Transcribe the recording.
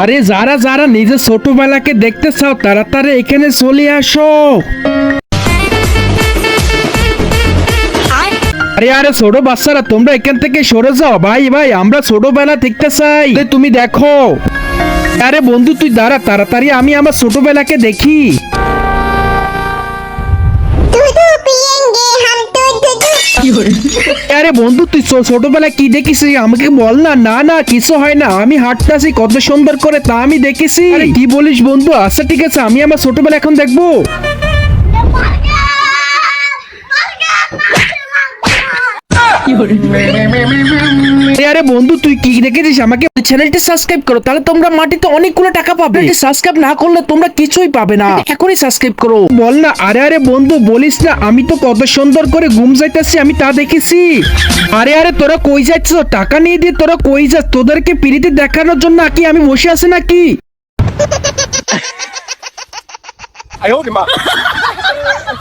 আরে যারা যারা নিজের ছোটবেলাকে দেখতে চাও তাড়াতাড়ি এখানে চলে আসো। আরে আরে ছোট বাচ্চারা তোমরা এখান থেকে সরে যাও। ভাই ভাই আমরা ছোটবেলা দেখতে চাই, তুমি দেখো। আরে বন্ধু তুই দাঁড়া, তাড়াতাড়ি আমি আমার ছোটবেলাকে দেখি। আরে বন্ধু তুই ছোটবেলা কি দেখিস আমাকে বল না। না না কিছু হয় না, আমি হাঁটতেছি কত সুন্দর করে তা আমি দেখেছি। আরে কি বলিস বন্ধু? আচ্ছা ঠিক আছে, আমি আমার ছোটবেলা এখন দেখবো। আরে বন্ধু তুই কি দেখেছিস আমাকে? চ্যানেলটি সাবস্ক্রাইব করো, তাহলে তোমরা মাটিতে অনেকগুলো টাকা পাবে। সাবস্ক্রাইব না করলে তোমরা কিছুই পাবে না, এখনই সাবস্ক্রাইব করো। বল না। আরে আরে বন্ধু বলিস না, আমি তো কত সুন্দর করে ঘুম যাইতেছি আমি তা দেখেছি। আরে আরে তোরা কই যাচ্ছিস? টাকা নিয়ে দিয়ে তোরা কই যাস? তোদেরকে পিড়িতে দেখানোর জন্য নাকি আমি বসে আছি নাকি?